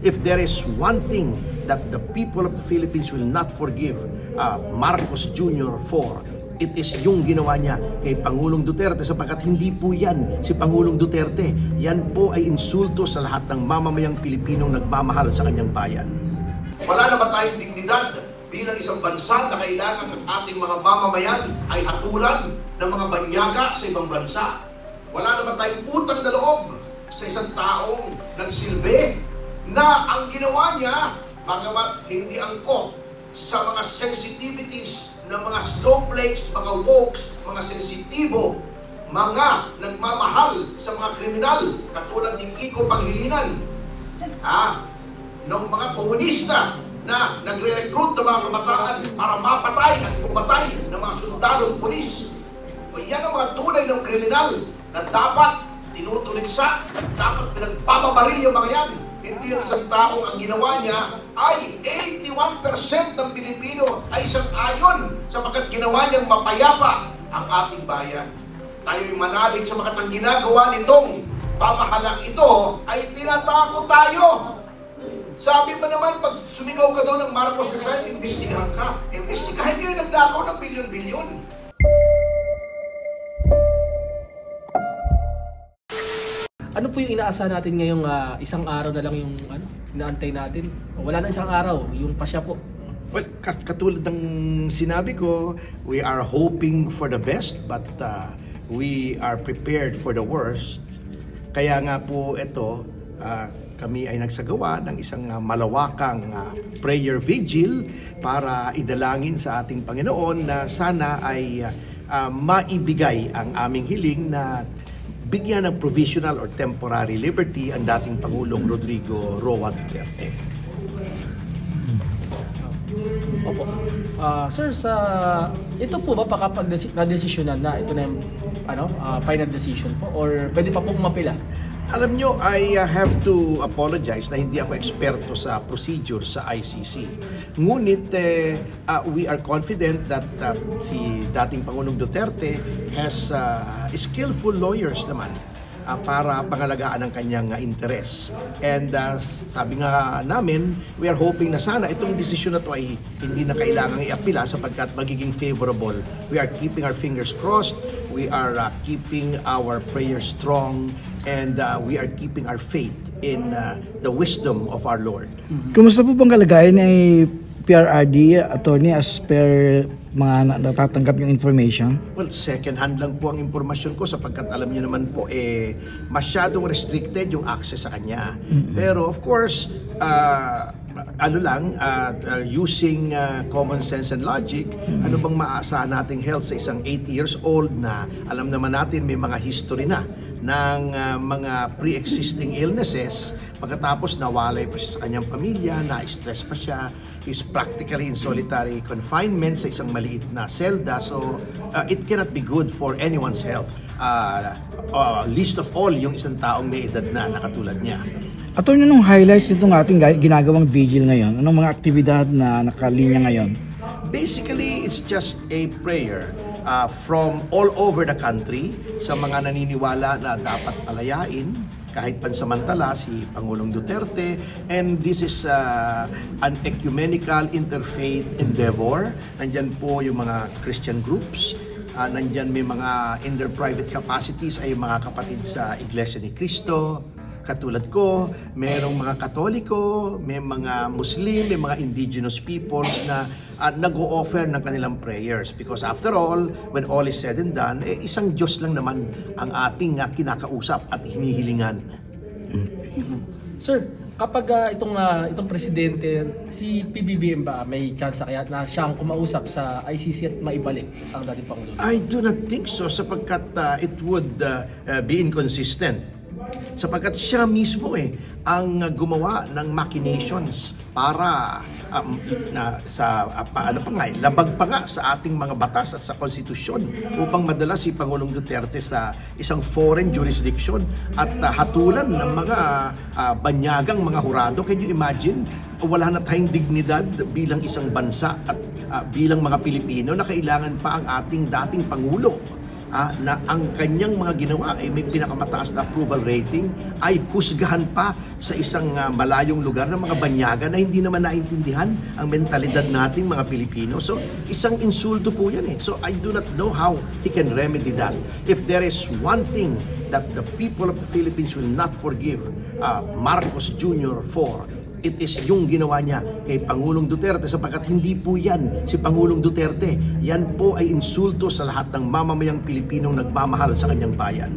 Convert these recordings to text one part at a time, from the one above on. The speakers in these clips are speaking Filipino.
if there is one thing that the people of the Philippines will not forgive Marcos Jr. for, it is yung ginawa niya kay Pangulong Duterte, sapagkat hindi po yan si Pangulong Duterte. Yan po ay insulto sa lahat ng mamamayang Pilipinong nagmamahal sa kanyang bayan. Wala na ba tayong dignidad bilang isang bansa na kailangan ng ating mga mamamayan ay hatulan ng mga banyaga sa ibang bansa? Wala na ba tayong utang na loob sa isang taong nagsilbi na ang ginawa niya, bagamat hindi angkop sa mga sensitivities ng mga snowflakes, mga wokes, mga sensitibo, mga nagmamahal sa mga kriminal, katulad ng Kiko Panghilinan, ng mga komunista na nagre-recruit ng mga kabataan para mapatay at pumatay ng mga sundalong pulis. O yan ang mga tunay ng kriminal na dapat tinutuligsa, dapat pinagpapabaril yung mga yan. Hindi yung isang taong ang ginawa niya ay 81% ng Pilipino ay isang ayon sapagkat ginawa niyang mapayapa ang ating bayan. Tayo'y manalig sa mga ginagawa nitong pamahalang ito ay tinatakot tayo. Sabi pa naman, pag sumigaw ka daw ng Marcos Rizal, imbestigahan ka. Imbestigahan niyo yung nagnakaw ng bilyon-bilyon. Ano po yung inaasahan natin ngayong isang araw na lang yung inaantay natin? Wala na isang araw, yung pasya po. Well, katulad ng sinabi ko, we are hoping for the best, but we are prepared for the worst. Kaya nga po ito, kami ay nagsagawa ng isang malawakang prayer vigil para idalangin sa ating Panginoon na sana ay maibigay ang aming hiling na bigyan ng provisional or temporary liberty ang dating Pangulong Rodrigo Roa Duterte. Opo. Sir, ito po ba kapag na-desisyonan na ito na yung final decision po or pwede pa pong mapila? Alam nyo, I have to apologize na hindi ako eksperto sa procedure sa ICC. Ngunit we are confident that si dating Pangulong Duterte has skillful lawyers naman para pangalagaan ang kanyang interes. And sabi nga namin, we are hoping na sana itong desisyon na to ay hindi na kailangang iapila sapagkat magiging favorable. We are keeping our fingers crossed, we are keeping our prayers strong, and we are keeping our faith in the wisdom of our Lord. Kumusta po bang kalagayan ay PRRD, attorney, as per mga natatanggap yung information? Well, second hand lang po ang impormasyon ko sapagkat alam niyo naman po masyadong restricted yung access sa kanya. Pero of course, using common sense and logic, ano bang maaasahan nating health sa isang 80 years old na alam naman natin may mga history na ng mga pre-existing illnesses, pagkatapos nawalay pa siya sa kanyang pamilya, na-stress pa siya, is practically in solitary confinement sa isang maliit na selda, so it cannot be good for anyone's health. Least of all, yung isang taong may edad na katulad niya. Attorney, nung highlights nitong ating ginagawang vigil ngayon, anong mga aktibidad na nakalinya ngayon? Basically, it's just a prayer from all over the country sa mga naniniwala na dapat palayain kahit pansamantala si Pangulong Duterte, and this is an ecumenical interfaith endeavor. Nandyan po yung mga Christian groups, nandyan may mga in their private capacities ay mga kapatid sa Iglesia ni Cristo, katulad ko, mayroong mga Katoliko, may mga Muslim, may mga indigenous peoples na nag-o-offer ng kanilang prayers. Because after all, when all is said and done, isang Diyos lang naman ang ating kinakausap at hinihilingan. Sir, kapag itong presidente, si PBBM ba may chance kaya na siyang kumausap sa ICC at maibalik ang dating Pangulo? I do not think so sapagkat it would be inconsistent. Sapagkat siya mismo ang gumawa ng machinations para labag pa nga sa ating mga batas at sa konstitusyon upang madala si Pangulong Duterte sa isang foreign jurisdiction at hatulan ng mga banyagang mga hurado. Can you imagine? Wala na tayong dignidad bilang isang bansa at bilang mga Pilipino na kailangan pa ang ating dating Pangulo na ang kanyang mga ginawa ay may pinakamataas na approval rating, ay husgahan pa sa isang malayong lugar ng mga banyaga na hindi naman naintindihan ang mentalidad nating mga Pilipino. So, isang insulto po yan eh. So, I do not know how he can remedy that. If there is one thing that the people of the Philippines will not forgive Marcos Jr. for, it is yung ginawa niya kay Pangulong Duterte, sapagkat hindi po yan si Pangulong Duterte. Yan po ay insulto sa lahat ng mamamayang Pilipinong nagmamahal sa kanyang bayan.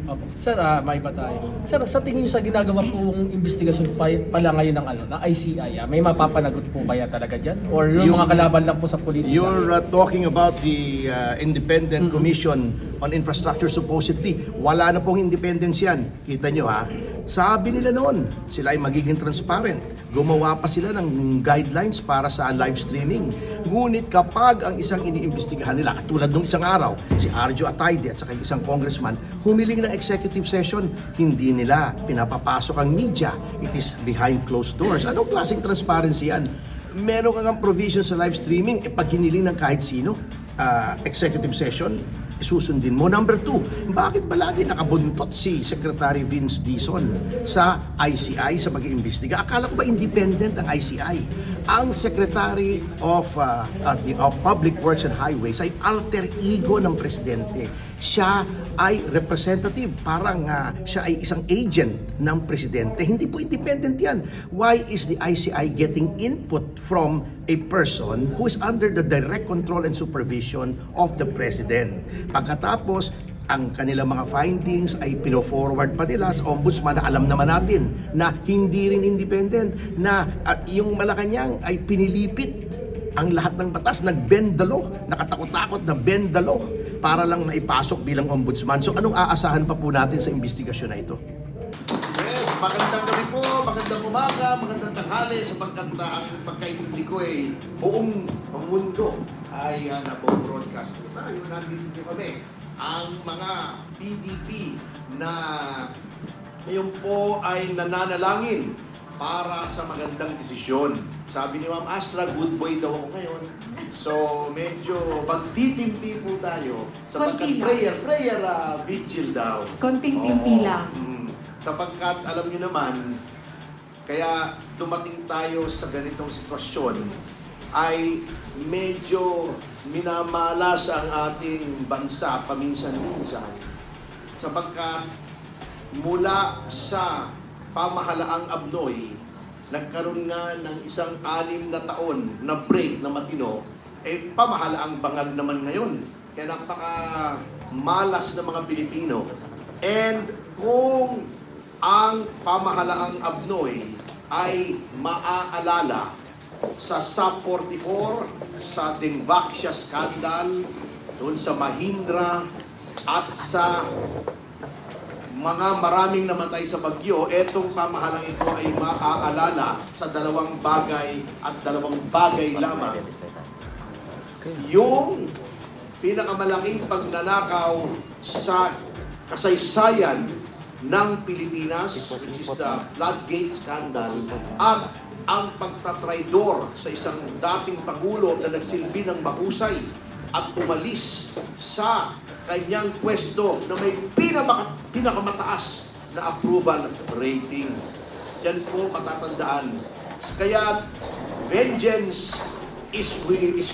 Opo. Sir, may iba tayo. Sir, sa tingin niyo sa ginagawa pong investigasyon pala ngayon ng ICI, may mapapanagot po kaya talaga dyan? Or yung mga kalaban lang po sa politika? You're talking about the Independent Commission on Infrastructure supposedly. Wala na pong independence yan. Kita nyo ha? Sabi nila noon, sila ay magiging transparent. Gumawa pa sila ng guidelines para sa live streaming. Ngunit kapag ang isang iniimbestigahan nila, katulad nung isang araw, si Arjo Atayde at saka isang congressman, humiling ng executive session, hindi nila pinapapasok ang media. It is behind closed doors. Anong klaseng transparency yan? Meron kang provision sa live streaming, pag hiniling ng kahit sino, executive session, susundin mo. Number 2, bakit palagi nakabuntot si Secretary Vince Dizon sa ICI sa pag-iimbestiga? Akala ko ba independent ang ICI? Ang Secretary of Public Works and Highways ay alter ego ng Presidente. Siya ay representative, parang siya ay isang agent ng Presidente. Hindi po independent yan. Why is the ICI getting input from a person who is under the direct control and supervision of the President? Pagkatapos, ang kanilang mga findings ay pino-forward pa nila sa ombudsman na alam naman natin na hindi rin independent, na yung Malacanang ay pinilipit ang lahat ng batas, nag-bend the law, nakatakot-takot na bend the law para lang maipasok bilang ombudsman. So anong aasahan pa po natin sa investigasyon na ito? Yes, magandang gabi po, magandang umaga, magandang tanghali, sapagkat ang pagkaintindi ko ay buong mundo ay nabo-broadcast po tayo. Nandito kami ang mga PDP na ngayon po ay nananalangin para sa magandang desisyon. Sabi ni Ma'am Astra, good boy daw ako ngayon. So, medyo magtitimpi po tayo sapagkat prayer vigil daw. Konting timpi lang. Sapagkat alam niyo naman, kaya dumating tayo sa ganitong sitwasyon ay medyo minamalas ang ating bansa paminsan-minsan sapagkat mula sa pamahalaang Abnoy, nagkaroon nga ng isang 6 na taon na break na matino, pamahalaang bangag naman ngayon. Kaya napaka-malas ng mga Pilipino. And kung ang pamahalaang Abnoy ay maaalala sa SAP 44, sa Dingvaxia scandal, doon sa Mahindra, at sa mga maraming namatay sa bagyo, etong pamahalang ito ay maaalala sa 2 bagay at 2 bagay lamang. Yung pinakamalaking pagnanakaw sa kasaysayan ng Pilipinas, which is the Floodgate scandal, at ang pagtatraidor sa isang dating Pangulo na nagsilbi ng mahusay at umalis sa kanyang pwesto na may pinakamataas na approval rating. Yan po matatandaan. Kaya vengeance is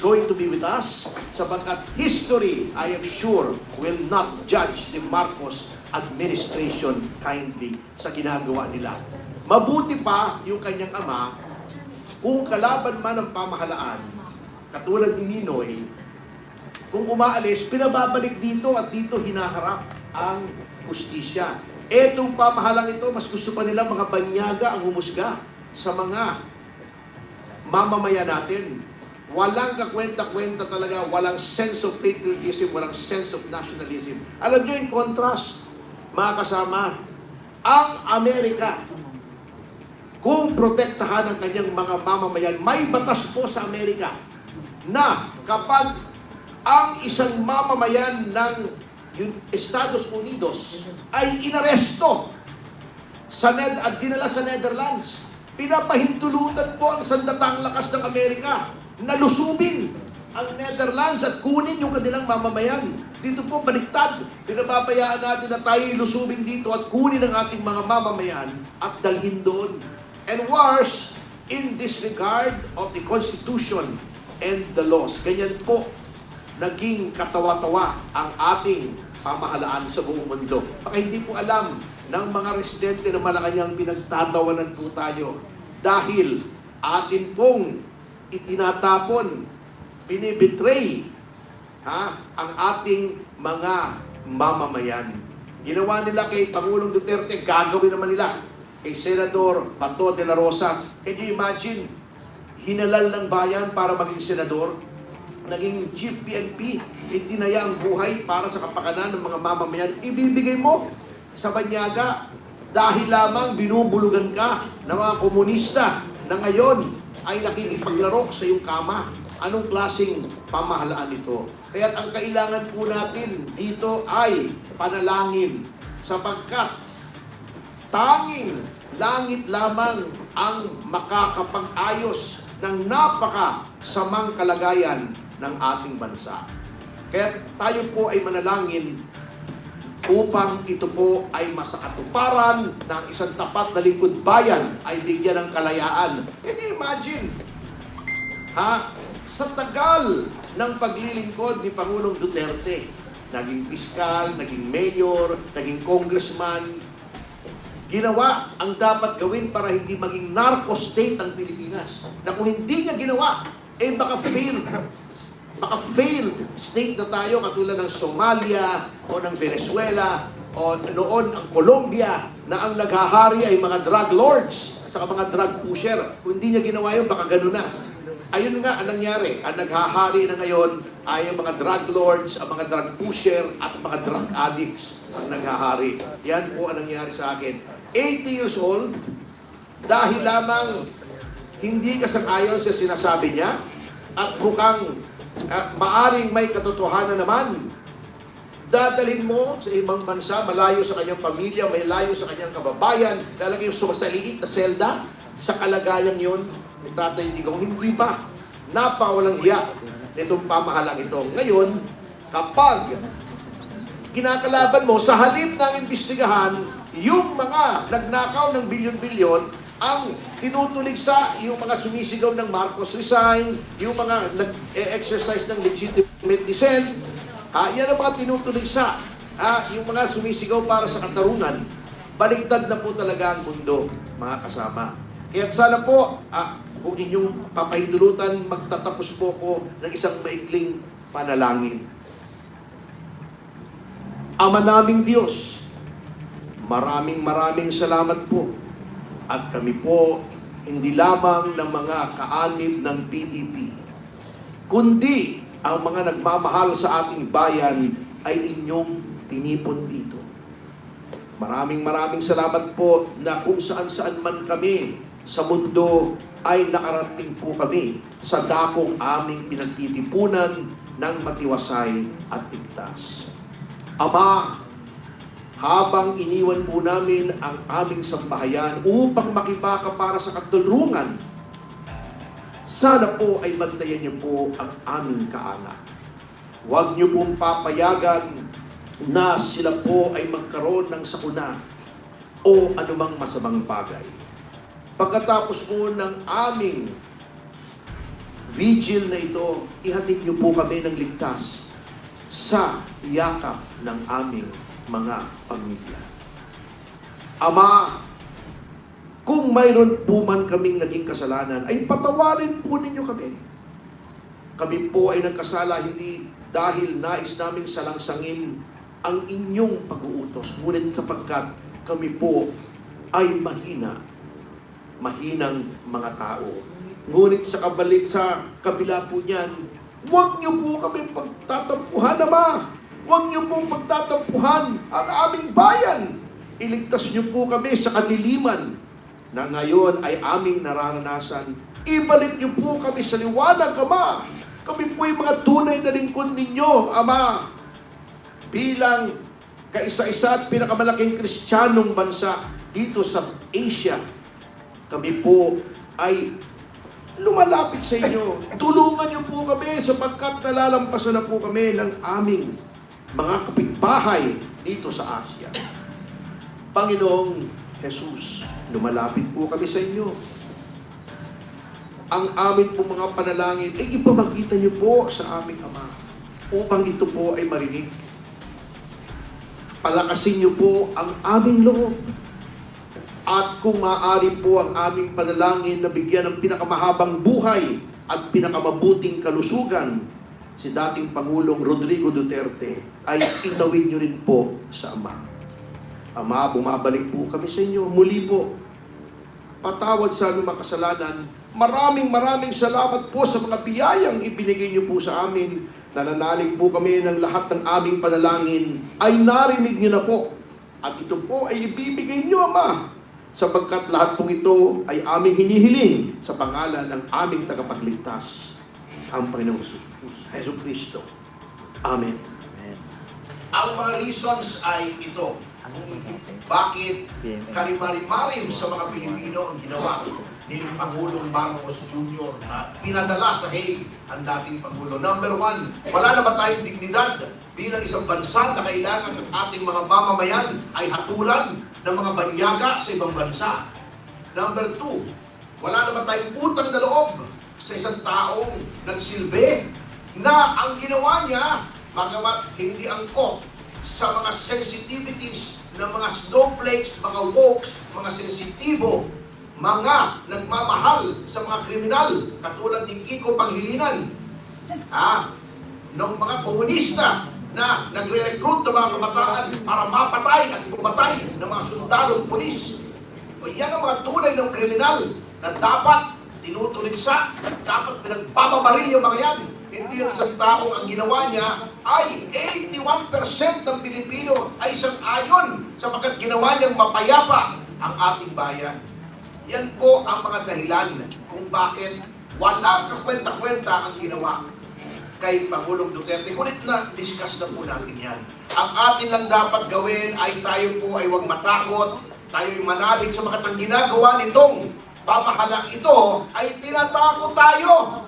going to be with us sapagkat history, I am sure, will not judge the Marcos administration kindly sa ginagawa nila. Mabuti pa yung kanyang ama, kung kalaban man ng pamahalaan, katulad ni Ninoy, kung umaalis, pinababalik dito at dito hinaharap ang hustisya. Etong pamahalang ito, mas gusto pa nila mga banyaga ang humusga sa mga mamamayan natin. Walang kakwenta-kwenta talaga, walang sense of patriotism, walang sense of nationalism. Alam nyo yung contrast, mga kasama, ang Amerika, kung protektahan ang kanyang mga mamamayan, may batas po sa Amerika na kapag ang isang mamamayan ng Estados Unidos ay inaresto at dinala sa Netherlands, pinapahintulutan po ang sandatang lakas ng Amerika na lusubin ang Netherlands at kunin yung kanilang mamamayan. Dito po baliktad. Pinababayaan natin na tayo ilusubing dito at kunin ang ating mga mamamayan at dalhin doon. And worse, in disregard of the Constitution and the laws. Ganyan po naging katawa-tawa ang ating pamahalaan sa buong mundo. Baka hindi po alam ng mga residente ng Malacanang, pinagtatawanan po tayo dahil atin pong itinatapon, binibetray ang ating mga mamamayan. Ginawa nila kay Pangulong Duterte, gagawin naman nila kay Senador Bato de la Rosa. Can you imagine? Hinalal ng bayan para maging senador, naging chief PNP, itinaya ang buhay para sa kapakanan ng mga mamamayan. Ibibigay mo sa banyaga dahil lamang binubulugan ka ng mga komunista na ngayon ay nakikipaglaro sa iyong kama. Anong klaseng pamahalaan ito? Kaya't ang kailangan po natin dito ay panalangin, sapagkat tanging langit lamang ang makakapag-ayos ng napakasamang kalagayan ng ating bansa. Kaya tayo po ay manalangin upang ito po ay masakatuparan ng isang tapat na lingkod bayan ay bigyan ng kalayaan. Can you imagine? Sa tagal ng paglilingkod ni Pangulong Duterte, naging piskal, naging mayor, naging congressman, ginawa ang dapat gawin para hindi maging narco state ang Pilipinas. Na kung hindi niya ginawa, baka failed state na tayo katulad ng Somalia o ng Venezuela o noon ang Colombia na ang naghahari ay mga drug lords saka mga drug pusher. Kung hindi niya ginawa yun, baka ganun na. Ayun nga ang nangyari. Ang naghahari na ngayon ay ang mga drug lords, ang mga drug pusher at mga drug addicts ang naghahari. Yan po ang nangyari sa akin. 80 years old, dahil lamang hindi kasang-ayon sa sinasabi niya at mukhang maaring may katotohanan naman, dadalhin mo sa ibang bansa, malayo sa kanyang pamilya, malayo sa kanyang kababayan, lalagay yung sumasaliit na selda sa kalagayan yun ni Tatay Digong. Hindi pa. Napawalang hiya nitong pamahalang ito. Ngayon, kapag kinakalaban mo, sa halip ng imbestigahan, yung mga nagnakaw ng bilyon-bilyon, ang tinutulig sa yung mga sumisigaw ng Marcos resign, yung mga nag-exercise ng legitimate dissent, yan ang mga tinutulig sa yung mga sumisigaw para sa katarungan. Baligtad na po talaga ang mundo, mga kasama. Kaya sana po, kung inyong papahintulutan, magtatapos po ko ng isang maikling panalangin. Ama naming Diyos, maraming salamat po. At kami po, hindi lamang ng mga kaanib ng PDP, kundi ang mga nagmamahal sa ating bayan ay inyong tinipon dito. Maraming salamat po na kung saan-saan man kami sa mundo ay nakarating po kami sa dakong aming pinagtitipunan ng matiwasay at ligtas. Ama, habang iniwan po namin ang aming sambahayan upang makibaka para sa katulungan, sana po ay bantayan niyo po ang aming kaanak. Huwag niyo pong papayagan na sila po ay magkaroon ng sakuna o anumang masamang bagay. Pagkatapos po ng aming vigil na ito, ihatid niyo po kami ng ligtas sa yakap ng aming mga pamilya. Ama, kung mayroon po man kaming naging kasalanan, ay patawarin po ninyo kami. Kami po ay nagkasala hindi dahil nais namin salangsangin ang inyong pag-uutos, ngunit sapagkat kami po ay mahinang mga tao. Ngunit sa kabila po niyan, huwag niyo po kami pagtatampuhan, Ama. Huwag niyo pong pagtatampuhan ang aming bayan. Iligtas niyo po kami sa kadiliman na ngayon ay aming nararanasan. Ibalik niyo po kami sa liwanag, Ama. Kami po ay mga tunay na lingkod ninyo, Ama. Bilang kaisa-isa at pinakamalaking Kristiyanong bansa dito sa Asia, kami po ay lumalapit sa inyo. Tulungan niyo po kami sapagkat nalalampasan na po kami ng aming mga kapitbahay dito sa Asia. Panginoong Jesus, lumalapit po kami sa inyo. Ang amin pong mga panalangin ay ipamagita niyo po sa aming Ama upang ito po ay marinig. Palakasin niyo po ang aming loob. At kung maaari po ang aming panalangin na bigyan ng pinakamahabang buhay at pinakamabuting kalusugan si dating Pangulong Rodrigo Duterte, ay itawid niyo rin po sa Ama. Ama, bumabalik po kami sa inyo. Muli po, patawad sa aming mga kasalanan. Maraming salamat po sa mga biyayang ibinigay niyo po sa amin. Nananalig po kami ng lahat ng aming panalangin ay narinig niyo na po. At ito po ay ibibigay niyo, Ama, sapagkat lahat pong ito ay aming hinihiling sa pangalan ng aming tagapagligtas, ang Panginoong Hesus Kristo. Amen. Ang mga reasons ay ito. Bakit karimari-marim sa mga Pilipino ang ginawa ni Pangulong Marcos Jr. na pinadala sa Hague ang dating Pangulo. Number one, wala na ba tayong dignidad bilang isang bansa na kailangan ng ating mga mamamayan ay hatulan ng mga banyaga sa ibang bansa? Number two, wala na ba tayong utang na loob sa isang taong nagsilbi na ang ginawa niya, bagamat hindi angkop sa mga sensitivities ng mga snowflakes, mga wokes, mga sensitibo, mga nagmamahal sa mga kriminal, katulad ni Kiko Panghilinan, ng mga komunista na nagre-recruit ng mga kabataan para mapatay at pumatay ng mga sundalong pulis. O yan ang mga tunay ng kriminal na dapat tinutuligsa, dapat pinagpapabaril yung mga yan. Hindi yung isang taong ang ginawa niya ay 81% ng Pilipino ay isang ayon sapagkat ginawa niyang mapayapa ang ating bayan. Yan po ang mga dahilan kung bakit walang kakwenta-kwenta ang ginawa kay Pangulong Duterte. Ngunit na-discuss na po natin yan. Ang atin lang dapat gawin ay tayo po ay huwag matakot, tayo ay manalig sa mga ginagawa nitong pamahalang ito ay tinatakot tayo.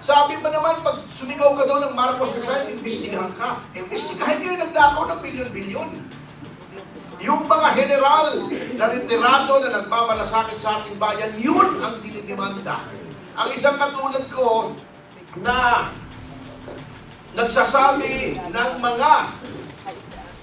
Sabi mo naman, pag sumigaw ka daw ng Marcos Rizal, imbestigahan ka. Imbestigahan niyo yung nagdakaw ng bilyon-bilyon. Yung mga general na retirado na nagmamalasakit sa ating bayan, yun ang dinidemanda. Ang isang katulad ko na nagsasabi ng mga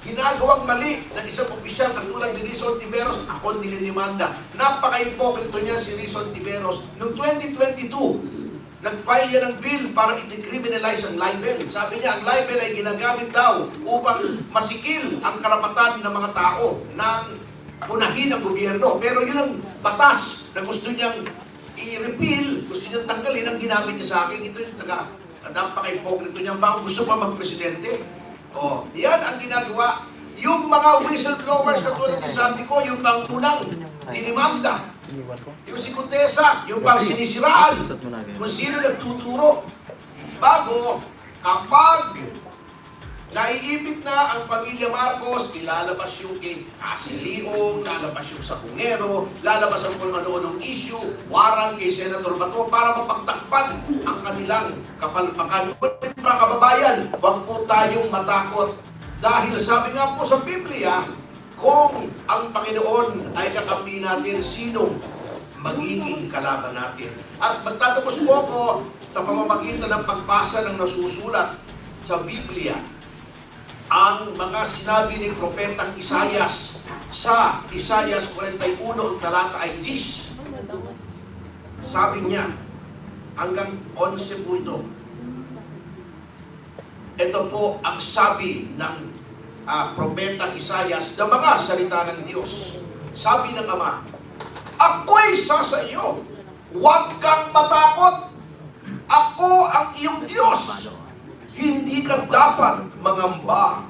ginagawang mali ng isang opisyal katulad ni Rizal Tiveros, ako dinidemanda. Napaka-hipokrito niya si Rizal Tiveros. Noong 2022, nag-file yan ng bill para i-decriminalize ang libel. Sabi niya, ang libel ay ginagamit daw upang masikil ang karapatan ng mga tao ng unahin ng gobyerno. Pero yun ang batas na gusto niyang i-repeal, gusto niyang tanggalin ang ginamit niya sa akin. Ito yung napaka-hipokrito niya. Baka gusto pa magpresidente. O, yan ang ginagawa. Yung mga whistleblowers katulad ni Santico, yung bang unang dinimanda. Yung si Contessa, yung bang sinisiraan, kung sino nagtuturo. Bago, kapag naiipit na ang pamilya Marcos, ilalabas yung kay Casiliong, lalabas yung sa Bungero, lalabas ang kung ano-anong issue, warrant kay Senator Bato para mapagtakpan ang kanilang kapalpakan. Ngunit mga kababayan, huwag po tayong matakot. Dahil sabi nga po sa Biblia, kung ang Panginoon ay kakampi natin, sino magiging kalaban natin? At magtatapos po ako sa pamamagitan ng pagbasa ng nasusulat sa Biblia ang mga sinabi ni Propetang Isaias sa Isaias 41, talata ay 10. Sabi niya, hanggang 11 po ito. Ito po ang sabi ng Propetang Isaias na mga salita ng Diyos. Sabi ng Ama, ako'y sa iyo, huwag kang matakot. Ako ang iyong Diyos. Hindi ka dapat mangamba.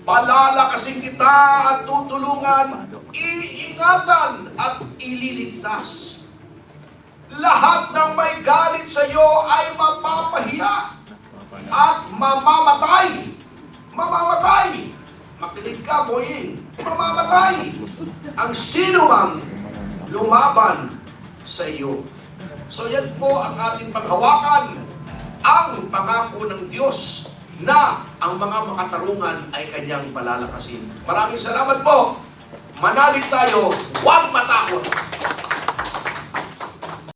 Palalakasin kita at tutulungan, iingatan at ililigtas. Lahat ng may galit sa iyo ay mapapahiya at mamamatay. Mamamatay. Makinig ka, boying. Mamamatay ang sino mang lumaban sa iyo. So yan po ang ating paghawakan, ang pangako ng Diyos na ang mga makatarungan ay kanyang palalakasin. Maraming salamat po. Manalig tayo, huwag